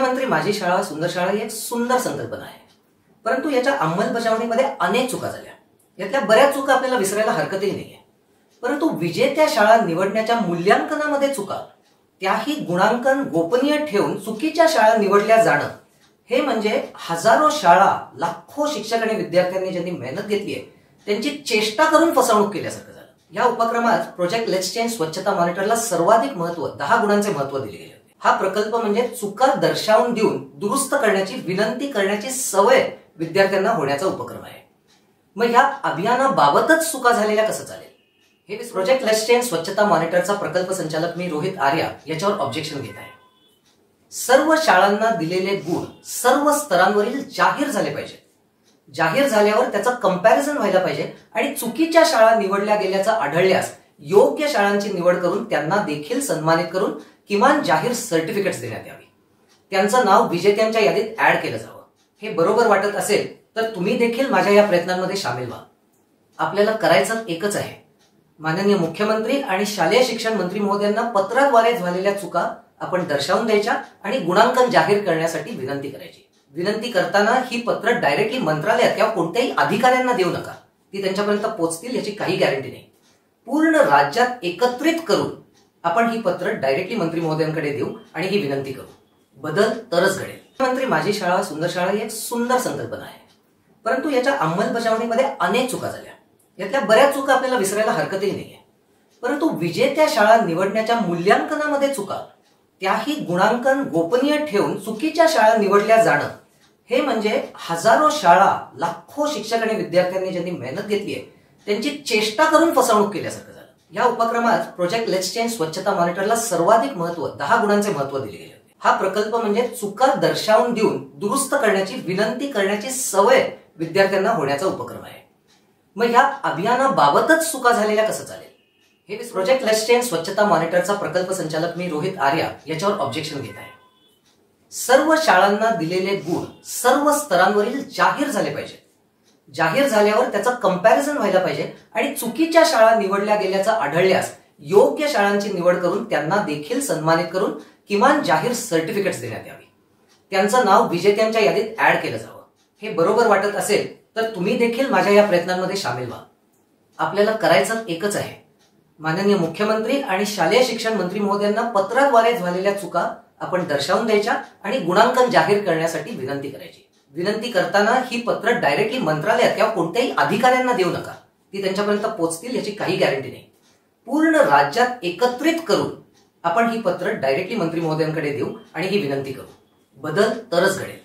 मुख्यमंत्री माझी शाळा सुंदर शाळा ही एक सुंदर संकल्पना आहे, परंतु याच्या अंमलबजावणीमध्ये अनेक चुका झाल्या. यातल्या बऱ्याच चुका आपल्याला विसरायला हरकतही नाहीये. परंतु विजेत्या शाळा निवडण्याच्या मूल्यांकनामध्ये चुका, त्याही गुणांकन गोपनीय ठेवून चुकीच्या शाळा निवडल्या जाणं, हे म्हणजे हजारो शाळा, लाखो शिक्षक आणि विद्यार्थ्यांनी ज्यांनी मेहनत घेतली आहे त्यांची चेष्टा करून फसवणूक केल्यासारखं झालं. या उपक्रमात प्रोजेक्ट लेट्स चेंज स्वच्छता मॉनिटरला सर्वाधिक महत्व, 10 गुणांचे महत्व दिले गेले. हा प्रकल्प म्हणजे चुका दर्शावून देऊन दुरुस्त करण्याची, विनंती करण्याची सवय विद्यार्थ्यांना होण्याचा उपक्रम आहे. मग या अभियानाबाबतच चुका झालेल्या कसं चालेल? हे प्रोजेक्ट लेट्स चेंज स्वच्छता मॉनिटरचा प्रकल्प संचालक मी रोहित आर्या याच्यावर ऑब्जेक्शन घेत आहे. सर्व शाळांना दिलेले गुण सर्व स्तरांवरील जाहीर झाले पाहिजे. जाहीर झाल्यावर त्याचं कंपॅरिझन व्हायला पाहिजे आणि चुकीच्या शाळा निवडल्या गेल्याचं आढळल्यास योग्य शाळांची निवड करून त्यांना देखील सन्मानित करून किमान जाहीर सर्टिफिकेट्स देण्यात यावी. त्यांचं नाव विजेत्यांच्या यादीत ऍड केलं जावं. हे बरोबर वाटत असेल तर तुम्ही देखील माझ्या या प्रयत्नांमध्ये सामील व्हा. आपल्याला करायचं एकच आहे. माननीय मुख्यमंत्री आणि शालेय शिक्षण मंत्री महोदयांना पत्राद्वारे झालेल्या चुका आपण दर्शावून द्यायच्या आणि गुणांकन जाहीर करण्यासाठी विनंती करायची. विनंती करताना ही पत्र डायरेक्टली मंत्रालयात किंवा कोणत्याही अधिकाऱ्यांना देऊ नका. ती त्यांच्यापर्यंत पोहोचतील याची काही गॅरंटी नाही. पूर्ण राज्यात एकत्रित करून आपण ही पत्र डायरेक्टली मंत्री महोदयांकडे देऊ आणि ही विनंती करू. बदल तरच घडेल. मुख्यमंत्री माझी शाळा सुंदर शाळा ही एक सुंदर संकल्पना आहे, परंतु याच्या अंमलबजावणीमध्ये अनेक चुका झाल्या. यातल्या बऱ्याच चुका आपल्याला विसरायला हरकतही नाहीये. परंतु विजेत्या शाळा निवडण्याच्या मूल्यांकनामध्ये चुका, त्याही गुणांकन गोपनीय ठेवून चुकीच्या शाळा निवडल्या जाणं, हे म्हणजे हजारो शाळा, लाखो शिक्षक आणि विद्यार्थ्यांनी ज्यांनी मेहनत घेतली आहे त्यांची चेष्टा करून फसवणूक केल्यासारखं झालं. या उपक्रमात प्रोजेक्ट लेट्स चेंज स्वच्छता मॉनिटरला सर्वाधिक महत्व, 10 गुणांचे महत्व दिले गेले. हा प्रकल्प म्हणजे चुका दर्शावून देऊन दुरुस्त करण्याची, विनंती करण्याची सवय विद्यार्थ्यांना होण्याचा उपक्रम आहे. मग या अभियानाबाबतच चुका झालेल्या कसं चालेल? हे प्रोजेक्ट लेट्स चेंज स्वच्छता मॉनिटरचा प्रकल्प संचालक मी रोहित आर्या याच्यावर ऑब्जेक्शन घेत आहे. सर्व शाळांना दिलेले गुण सर्व स्तरांवरील जाहीर झाले पाहिजे. जाहीर झाल्यावर त्याचं कंपॅरिझन व्हायला पाहिजे आणि चुकीच्या शाळा निवडल्या गेल्याचं आढळल्यास योग्य शाळांची निवड करून त्यांना देखील सन्मानित करून किमान जाहीर सर्टिफिकेट्स देण्यात यावी. त्यांचं नाव विजेत्यांच्या यादीत ऍड केलं जावं. हे बरोबर वाटत असेल तर तुम्ही देखील माझ्या या प्रयत्नांमध्ये सामील व्हा. आपल्याला करायचं एकच आहे. माननीय मुख्यमंत्री आणि शालेय शिक्षण मंत्री महोदयांना पत्राद्वारे झालेल्या चुका आपण दर्शावून द्यायच्या आणि गुणांकन जाहीर करण्यासाठी विनंती करायची. विनंती करताना ही पत्र डायरेक्टली मंत्रालयात किंवा कोणत्याही अधिकाऱ्यांना देऊ नका. ती त्यांच्यापर्यंत पोहोचतील याची काही गॅरंटी नाही. पूर्ण राज्यात एकत्रित करून आपण ही पत्र डायरेक्टली मंत्री महोदयांकडे देऊ आणि ही विनंती करू. बदल तरच घडेल.